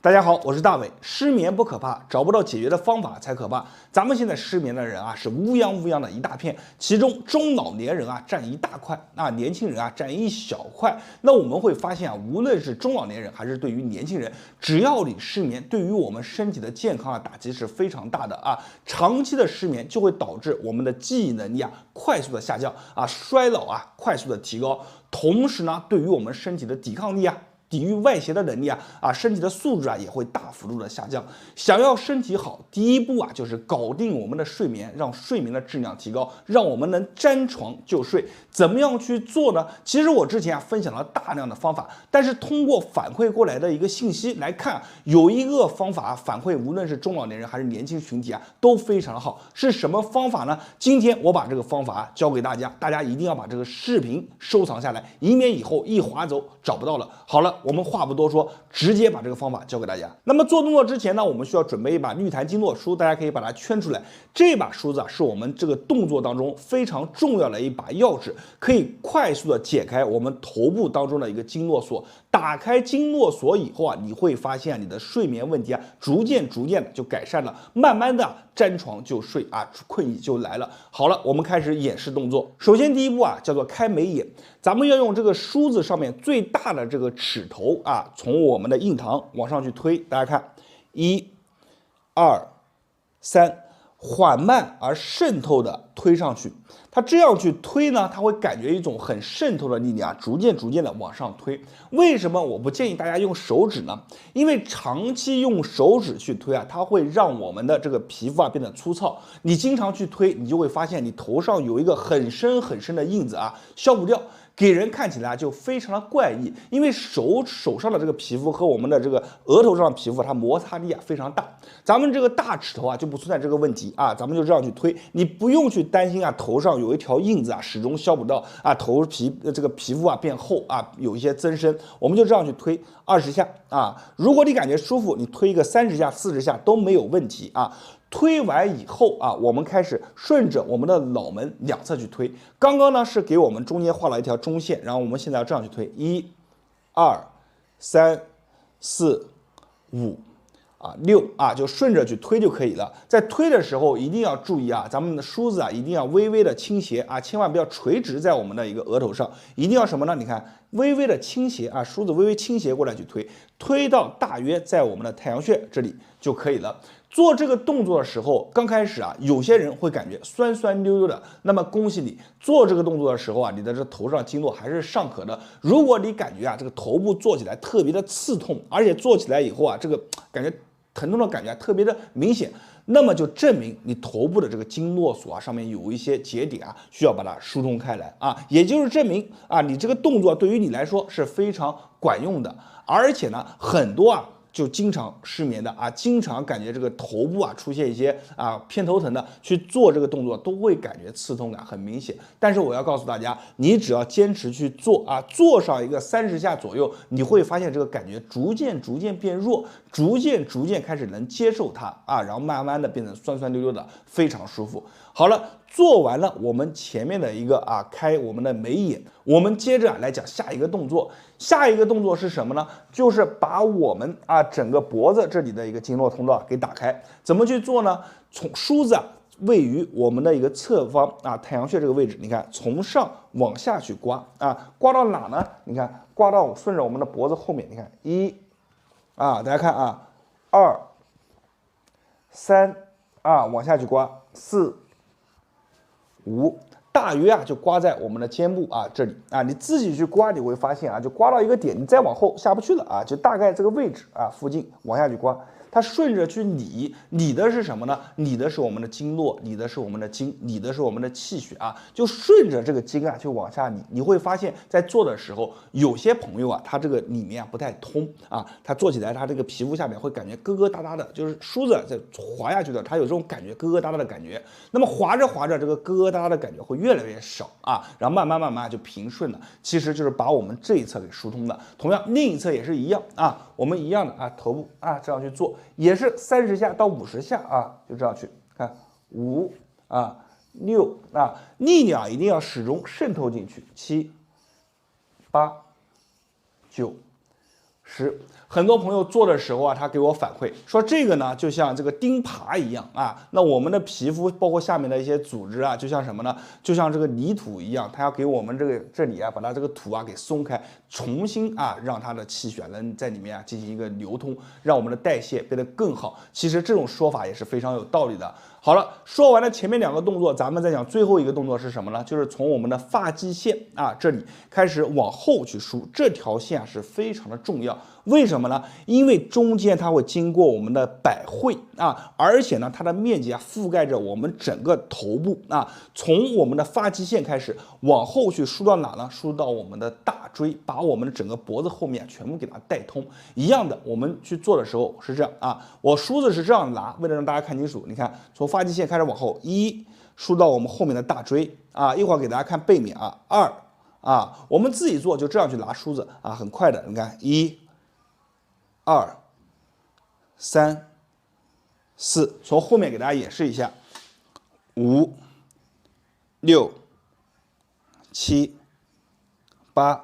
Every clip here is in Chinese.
大家好，我是大伟。失眠不可怕，找不到解决的方法才可怕。咱们现在失眠的人啊，是乌泱乌泱的一大片，其中中老年人啊占一大块，年轻人啊占一小块。那我们会发现啊，无论是中老年人还是对于年轻人，只要你失眠，对于我们身体的健康啊打击是非常大的啊。长期的失眠就会导致我们的记忆能力啊快速的下降啊，衰老啊快速的提高，同时呢，对于我们身体的抵抗力啊。抵御外邪的能力身体的素质也会大幅度的下降。想要身体好，第一步就是搞定我们的睡眠，让睡眠的质量提高，让我们能沾床就睡。怎么样去做呢？其实我之前分享了大量的方法，但是通过反馈过来的一个信息来看，有一个方法反馈，无论是中老年人还是年轻群体都非常好。是什么方法呢？今天我把这个方法教给大家，大家一定要把这个视频收藏下来，以免以后一划走找不到了。好了。我们话不多说，直接把这个方法教给大家。那么做动作之前呢，我们需要准备一把绿檀经络书，大家可以把它圈出来。这把梳子是我们这个动作当中非常重要的一把钥匙，可以快速的解开我们头部当中的一个经络锁。打开经络锁以后你会发现你的睡眠问题逐渐的就改善了，慢慢的沾床就睡困意就来了。好了，我们开始演示动作。首先第一步叫做开眉眼，咱们要用这个梳子上面最大的这个齿头从我们的印堂往上去推，大家看，1、2、3，缓慢而渗透的推上去。它这样去推呢，它会感觉一种很渗透的力量逐渐的往上推。为什么我不建议大家用手指呢？因为长期用手指去推它会让我们的这个皮肤变得粗糙。你经常去推，你就会发现你头上有一个很深的印子消不掉。给人看起来就非常的怪异，因为手上的这个皮肤和我们的这个额头上的皮肤，它摩擦力非常大。咱们这个大齿头就不存在这个问题咱们就这样去推，你不用去担心头上有一条印子始终消不到头皮这个皮肤变厚有一些增生，我们就这样去推20下如果你感觉舒服，你推一个30下、40下都没有问题推完以后我们开始顺着我们的脑门两侧去推。刚刚呢是给我们中间画了一条中线，然后我们现在要这样去推，1、2、3、4、5、6就顺着去推就可以了。在推的时候一定要注意咱们的梳子一定要微微的倾斜千万不要垂直在我们的一个额头上，一定要什么呢？你看，微微的倾斜梳子微微倾斜过来去推，推到大约在我们的太阳穴这里就可以了。做这个动作的时候，刚开始有些人会感觉酸酸溜溜的，那么恭喜你，做这个动作的时候你的这头上经络还是尚可的。如果你感觉这个头部做起来特别的刺痛，而且做起来以后这个感觉疼痛的感觉特别的明显，那么就证明你头部的这个经络锁上面有一些节点需要把它疏通开来也就是证明你这个动作对于你来说是非常管用的。而且呢，很多就经常失眠的经常感觉这个头部出现一些偏头疼的，去做这个动作都会感觉刺痛感很明显。但是我要告诉大家，你只要坚持去做做上一个30下左右，你会发现这个感觉逐渐变弱，逐渐开始能接受它然后慢慢的变成酸酸溜溜的，非常舒服。好了，做完了我们前面的一个开我们的眉眼，我们接着来讲下一个动作。下一个动作是什么呢？就是把我们整个脖子这里的一个经络通道给打开。怎么去做呢？从梳子位于我们的一个侧方太阳穴这个位置，你看从上往下去刮刮到哪呢？你看刮到顺着我们的脖子后面，你看1大家看2、3往下去刮，4、5，大约就刮在我们的肩部这里你自己去刮，你会发现就刮到一个点，你再往后下不去了就大概这个位置附近往下去刮。它顺着去理的是什么呢？理的是我们的经络，理的是我们的经，理的是我们的气血就顺着这个经去往下理。你会发现在做的时候，有些朋友他这个里面不太通他做起来他这个皮肤下面会感觉疙疙瘩瘩的，就是梳子在滑下去的，他有这种感觉疙疙瘩瘩的感觉。那么滑着这个疙疙瘩瘩的感觉会越来越少然后慢慢就平顺了。其实就是把我们这一侧给疏通的。同样另一侧也是一样我们一样的头部这样去做。也是30下到50下就这样去看，5、6力量一定要始终渗透进去，7、8、9、10。很多朋友做的时候啊，他给我反馈说这个呢就像这个钉耙一样啊，那我们的皮肤包括下面的一些组织啊，就像什么呢？就像这个泥土一样，它要给我们这里啊把它这个土啊给松开，重新啊让它的气血能在里面啊进行一个流通，让我们的代谢变得更好。其实这种说法也是非常有道理的。好了，说完了前面2个动作，咱们再讲最后一个动作是什么呢？就是从我们的发际线啊这里开始往后去梳，这条线啊是非常的重要。为什么呢？因为中间它会经过我们的百会啊，而且呢，它的面积啊覆盖着我们整个头部啊，从我们的发际线开始往后去梳到哪呢？梳到我们的大椎，把我们的整个脖子后面全部给它带通。一样的，我们去做的时候是这样啊，我梳子是这样拿，为了让大家看清楚，你看从发际线开始往后梳到我们后面的大椎啊，一会儿给大家看背面啊，2啊，我们自己做就这样去拿梳子啊，很快的，你看1、2、3、4，从后面给大家演示一下，5、6、7、8、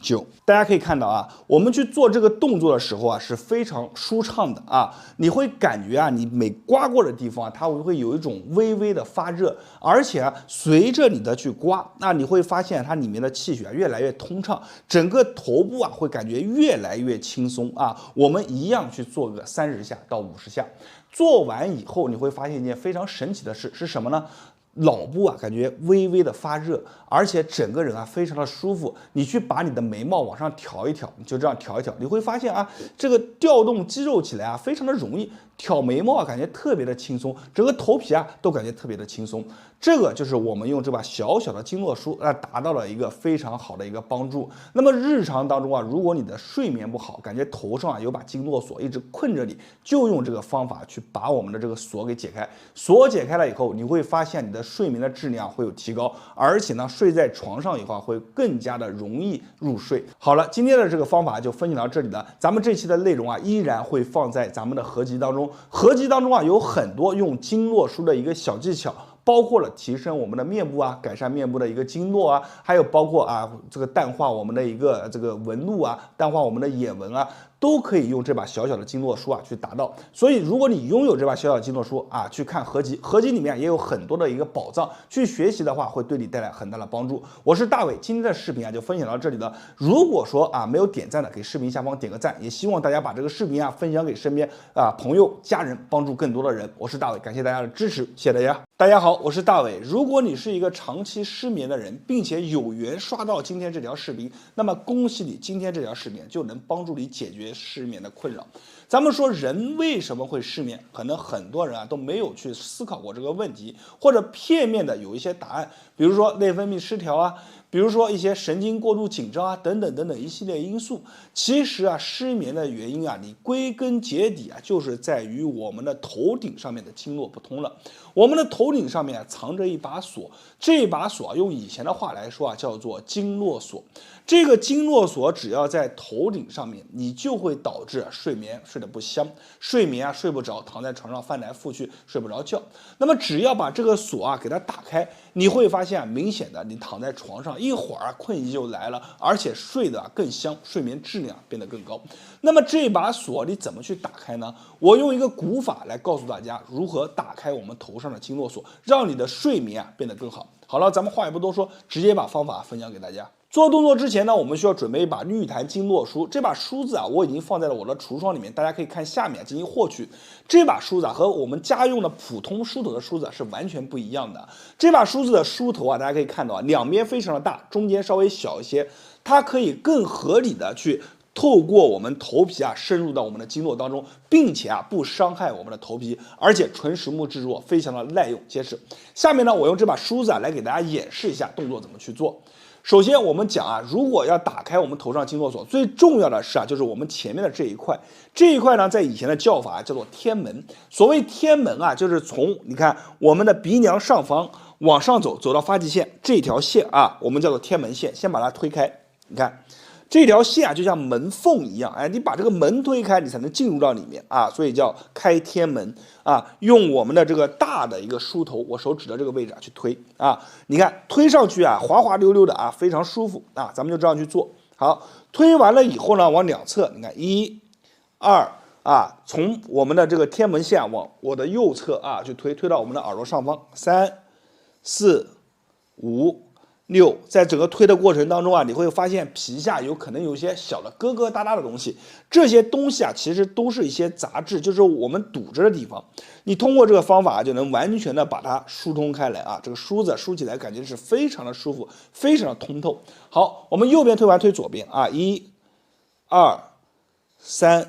9，大家可以看到啊，我们去做这个动作的时候啊，是非常舒畅的啊，你会感觉啊，你每刮过的地方啊，它会有一种微微的发热，而且啊，随着你的去刮，那你会发现它里面的气血越来越通畅，整个头部啊会感觉越来越轻松啊。我们一样去做个30下到50下，做完以后你会发现一件非常神奇的事是什么呢？脑部啊，感觉微微的发热，而且整个人啊非常的舒服。你去把你的眉毛往上挑一挑，你就这样挑一挑，你会发现啊，这个调动肌肉起来啊非常的容易。挑眉毛啊，感觉特别的轻松，整个头皮啊都感觉特别的轻松。这个就是我们用这把小小的经络梳达到了一个非常好的一个帮助。那么日常当中啊，如果你的睡眠不好，感觉头上啊有把经络锁一直困着你，就用这个方法去把我们的这个锁给解开。锁解开了以后，你会发现你的睡眠的质量会有提高，而且呢，睡在床上以后会更加的容易入睡。好了，今天的这个方法就分享到这里了。咱们这期的内容啊，依然会放在咱们的合集当中。合集当中啊，有很多用经络梳的一个小技巧。包括了提升我们的面部啊，改善面部的一个经络啊，还有包括啊这个淡化我们的一个这个纹路啊，淡化我们的眼纹啊，都可以用这把小小的经络梳啊去达到。所以如果你拥有这把小小的经络梳啊，去看合集，合集里面也有很多的一个宝藏，去学习的话会对你带来很大的帮助。我是大伟，今天的视频啊就分享到这里了。如果说啊没有点赞的，给视频下方点个赞，也希望大家把这个视频啊分享给身边啊朋友、家人，帮助更多的人。我是大伟，感谢大家的支持，谢谢大家。大家好，我是大伟。如果你是一个长期失眠的人，并且有缘刷到今天这条视频，那么恭喜你，今天这条视频就能帮助你解决失眠的困扰。咱们说人为什么会失眠，可能很多人啊都没有去思考过这个问题，或者片面的有一些答案，比如说内分泌失调啊，比如说一些神经过度紧张啊，等等等等一系列因素。其实啊，失眠的原因啊，你归根结底啊，就是在于我们的头顶上面的经络不通了。我们的头顶上面啊藏着一把锁，这把锁啊用以前的话来说啊叫做经络锁。这个经络锁只要在头顶上面，你就会导致睡眠睡得不香，睡眠啊睡不着，躺在床上翻来覆去睡不着觉。那么只要把这个锁啊给它打开，你会发现啊，明显的你躺在床上一会儿困意就来了，而且睡得更香，睡眠质量变得更高。那么这把锁你怎么去打开呢？我用一个古法来告诉大家如何打开我们头上的经络锁，让你的睡眠啊变得更好。好了，咱们话也不多说，直接把方法分享给大家。做动作之前呢，我们需要准备一把绿檀经络梳。这把梳子啊，我已经放在了我的橱窗里面，大家可以看下面进行获取。这把梳子啊，和我们家用的普通梳头的梳子是完全不一样的。这把梳子的梳头啊，大家可以看到啊，两边非常的大，中间稍微小一些，它可以更合理的去透过我们头皮啊，深入到我们的经络当中，并且啊不伤害我们的头皮，而且纯实木制作，非常的耐用结实。下面呢，我用这把梳子啊来给大家演示一下动作怎么去做。首先我们讲啊，如果要打开我们头上经络锁，最重要的是啊，就是我们前面的这一块。这一块呢，在以前的叫法叫做天门。所谓天门啊，就是从你看我们的鼻梁上方往上走，走到发际线这条线啊，我们叫做天门线。先把它推开，你看。这条线啊，就像门缝一样，哎，你把这个门推开，你才能进入到里面啊，所以叫开天门啊。用我们的这个大的一个梳头，我手指的这个位置啊去推啊，你看推上去啊，滑滑溜溜的啊，非常舒服啊，咱们就这样去做好，推完了以后呢，往两侧，你看1、2啊，从我们的这个天门线往我的右侧啊去推到我们的耳朵上方，3、4、5、6，在整个推的过程当中啊，你会发现皮下有可能有一些小的疙疙瘩瘩的东西，这些东西啊，其实都是一些杂质，就是我们堵着的地方。你通过这个方法就能完全的把它疏通开来啊，这个梳子梳起来感觉是非常的舒服，非常的通透。好，我们右边推完推左边啊，1、2、3、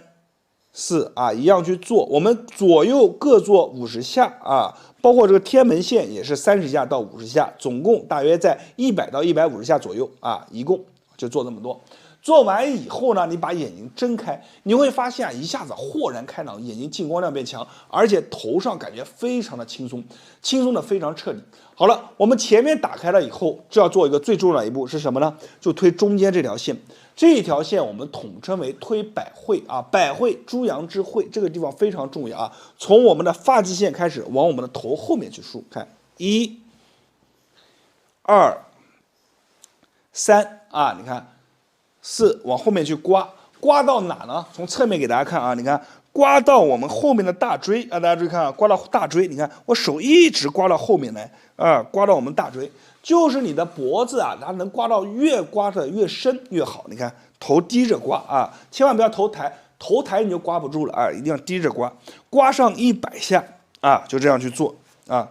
4啊，一样去做。我们左右各做50下啊，包括这个天门线也是30下到50下，总共大约在100到150下左右啊，一共就做这么多。做完以后呢，你把眼睛睁开，你会发现啊，一下子豁然开朗，眼睛进光量变强，而且头上感觉非常的轻松，轻松的非常彻底。好了，我们前面打开了以后，就要做一个最重要的一步是什么呢？就推中间这条线。这一条线我们统称为推百会啊，百会猪羊之会，这个地方非常重要啊。从我们的发际线开始，往我们的头后面去梳，看1、2、3啊，你看。4往后面去刮，刮到哪呢？从侧面给大家看啊，你看刮到我们后面的大椎啊，大家注意看啊，刮到大椎，你看我手一直刮到后面来啊，刮到我们大椎，就是你的脖子啊，它能刮到越刮的越深越好。你看头低着刮啊，千万不要头抬，头抬你就刮不住了啊，一定要低着刮，刮上100下啊，就这样去做啊。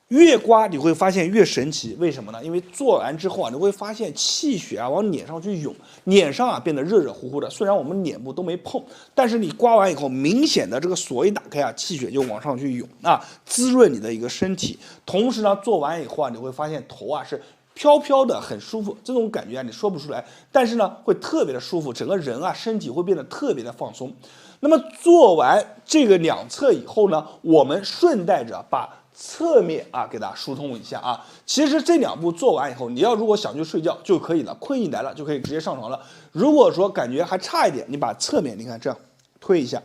越刮你会发现越神奇，为什么呢？因为做完之后啊，你会发现气血啊往脸上去涌，脸上啊变得热热乎乎的。虽然我们脸部都没碰，但是你刮完以后，明显的这个锁一打开啊，气血就往上去涌啊，滋润你的一个身体。同时呢，做完以后啊，你会发现头啊是飘飘的，很舒服，这种感觉啊你说不出来，但是呢会特别的舒服，整个人啊身体会变得特别的放松。那么做完这个两侧以后呢，我们顺带着把侧面啊，给大家疏通一下啊。其实这2步做完以后，你要如果想去睡觉就可以了，困意来了就可以直接上床了。如果说感觉还差一点，你把侧面你看这样推一下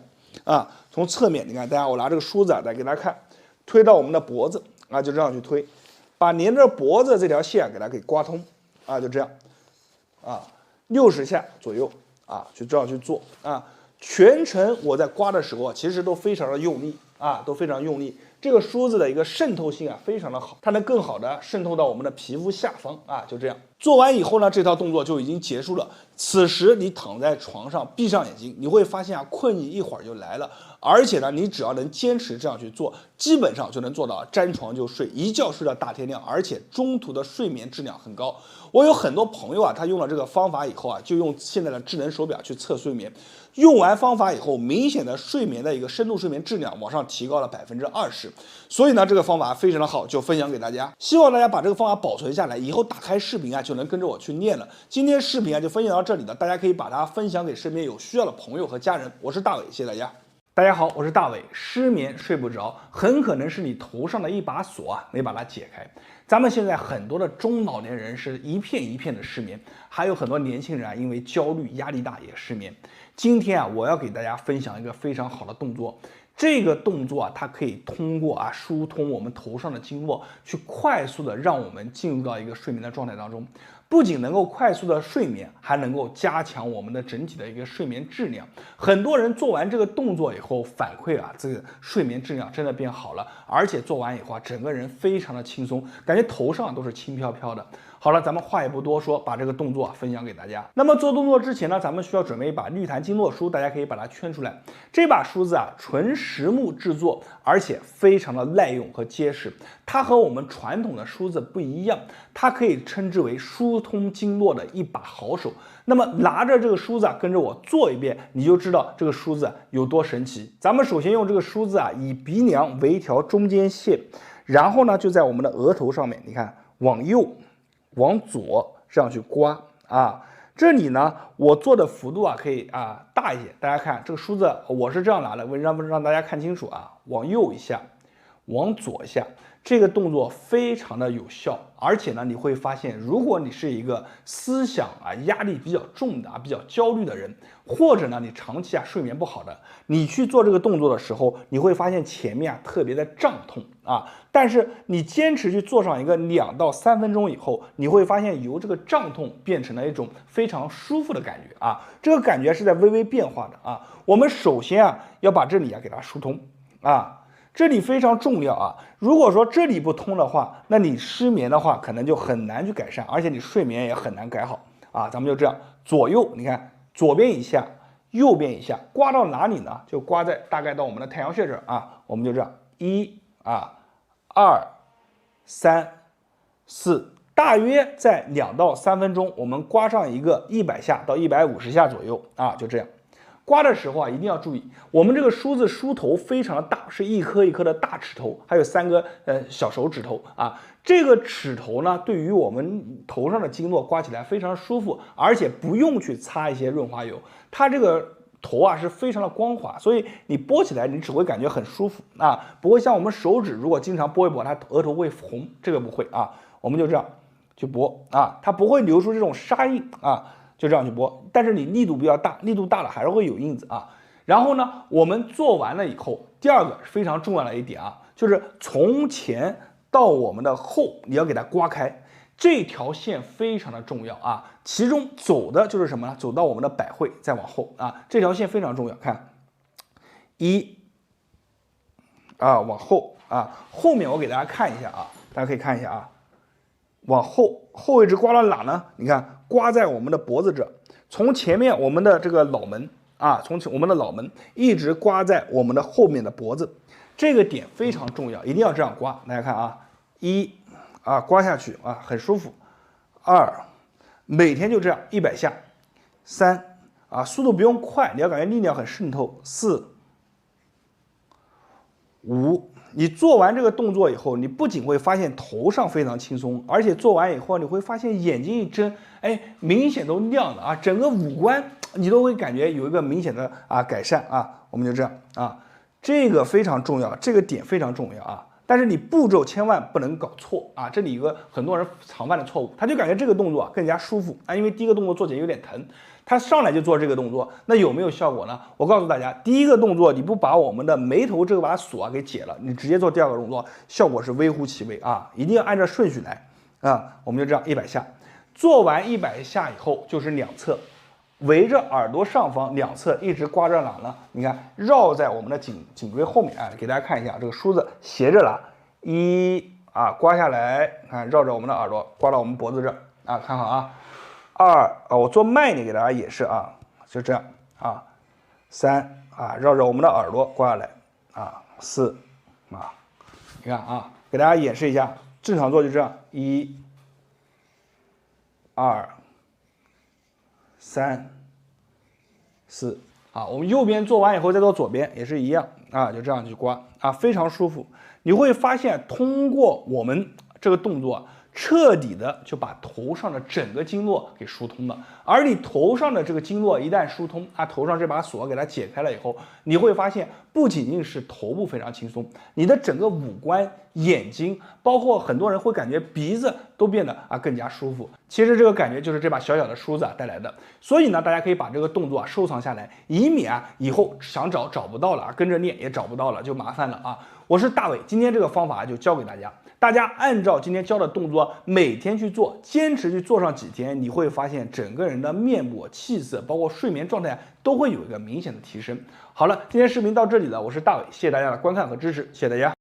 啊，从侧面你看，大家我拿这个梳子啊来给大家看，推到我们的脖子啊，就这样去推，把连着脖子这条线给它给刮通啊，就这样啊，60下左右啊，就这样去做啊。全程我在刮的时候啊，其实都非常的用力啊，都非常用力。这个梳子的一个渗透性啊非常的好，它能更好的渗透到我们的皮肤下方啊，就这样做完以后呢，这套动作就已经结束了。此时你躺在床上，闭上眼睛，你会发现啊，困意一会儿就来了。而且呢，你只要能坚持这样去做，基本上就能做到沾床就睡，一觉睡到大天亮，而且中途的睡眠质量很高。我有很多朋友啊，他用了这个方法以后啊，就用现在的智能手表去测睡眠，用完方法以后，明显的睡眠的一个深度睡眠质量往上提高了20%。所以呢，这个方法非常的好，就分享给大家，希望大家把这个方法保存下来，以后打开视频啊就能跟着我去练了。今天视频啊就分享到这里了，大家可以把它分享给身边有需要的朋友和家人。我是大伟，谢谢大家。大家好，我是大伟。失眠睡不着，很可能是你头上的一把锁啊没把它解开。咱们现在很多的中老年人是一片一片的失眠，还有很多年轻人啊因为焦虑压力大也失眠。今天啊我要给大家分享一个非常好的动作，这个动作啊它可以通过啊疏通我们头上的经络，去快速的让我们进入到一个睡眠的状态当中。不仅能够快速的睡眠，还能够加强我们的整体的一个睡眠质量。很多人做完这个动作以后反馈啊，这个睡眠质量真的变好了，而且做完以后啊，整个人非常的轻松，感觉头上都是轻飘飘的。好了，咱们话也不多说，把这个动作分享给大家。那么做动作之前呢，咱们需要准备一把绿檀经络梳，大家可以把它圈出来。这把梳子啊，纯实木制作，而且非常的耐用和结实。它和我们传统的梳子不一样，它可以称之为疏通经络的一把好手。那么拿着这个梳子啊，跟着我做一遍，你就知道这个梳子有多神奇。咱们首先用这个梳子啊，以鼻梁为一条中间线，然后呢就在我们的额头上面，你看往右往左这样去刮啊。这里呢我做的幅度啊可以啊大一些，大家看这个梳子我是这样拿的，让大家看清楚啊，往右一下往左下。这个动作非常的有效，而且呢，你会发现，如果你是一个思想压力比较重的比较焦虑的人，或者呢你长期睡眠不好的，你去做这个动作的时候，你会发现前面特别的胀痛但是你坚持去做上一个2到3分钟以后，你会发现由这个胀痛变成了一种非常舒服的感觉这个感觉是在微微变化的我们首先要把这里给它疏通这里非常重要如果说这里不通的话，那你失眠的话可能就很难去改善，而且你睡眠也很难改好咱们就这样左右，你看左边一下，右边一下，刮到哪里呢？就刮在大概到我们的太阳穴这儿我们就这样1、2、3、4，大约在2到3分钟，我们刮上一个100下到150下左右就这样。刮的时候一定要注意，我们这个梳子梳头非常的大，是一颗一颗的大齿头，还有3个小手指头这个齿头呢，对于我们头上的经络刮起来非常舒服，而且不用去擦一些润滑油，它这个头是非常的光滑，所以你拨起来你只会感觉很舒服不会像我们手指如果经常拨一拨，它额头会红，这个不会我们就这样去拨它不会留出这种沙印就这样去拨，但是你力度比较大，力度大了还是会有印子然后呢，我们做完了以后，第二个非常重要的一点就是从前到我们的后，你要给它刮开，这条线非常的重要其中走的就是什么呢？走到我们的百会，再往后这条线非常重要。看1往后后面我给大家看一下大家可以看一下往后一直刮到哪呢？你看，刮在我们的脖子这，从前面我们的这个脑门从我们的脑门一直刮在我们的后面的脖子，这个点非常重要，一定要这样刮。大家看1刮下去很舒服。2，每天就这样100下。3速度不用快，你要感觉力量很渗透。4、5。你做完这个动作以后，你不仅会发现头上非常轻松，而且做完以后你会发现眼睛一睁，明显都亮了整个五官你都会感觉有一个明显的改善我们就这样这个非常重要，这个点非常重要但是你步骤千万不能搞错这里有个很多人常犯的错误，他就感觉这个动作更加舒服因为第一个动作做起来有点疼，他上来就做这个动作，那有没有效果呢？我告诉大家，第一个动作你不把我们的眉头这把锁给解了，你直接做第二个动作，效果是微乎其微一定要按照顺序来我们就这样100下，做完100下以后就是两侧，围着耳朵上方两侧一直刮着哪呢？你看绕在我们的颈椎后面给大家看一下，这个梳子斜着拿，1刮下来，看绕着我们的耳朵刮到我们脖子这儿看好2我做慢一点给大家演示就这样3绕着我们的耳朵刮下来4你看给大家演示一下，正常做就这样1、2、3、4我们右边做完以后再做左边也是一样就这样去刮非常舒服。你会发现通过我们这个动作彻底的就把头上的整个经络给疏通了，而你头上的这个经络一旦疏通头上这把锁给它解开了以后，你会发现不仅仅是头部非常轻松，你的整个五官、眼睛，包括很多人会感觉鼻子都变得更加舒服。其实这个感觉就是这把小小的梳子带来的。所以呢，大家可以把这个动作收藏下来，以免以后想找不到了，跟着练也找不到了，就麻烦了我是大伟，今天这个方法就教给大家。大家按照今天教的动作每天去做，坚持去做上几天，你会发现整个人的面部、气色，包括睡眠状态都会有一个明显的提升。好了，今天视频到这里了，我是大伟，谢谢大家的观看和支持，谢谢大家。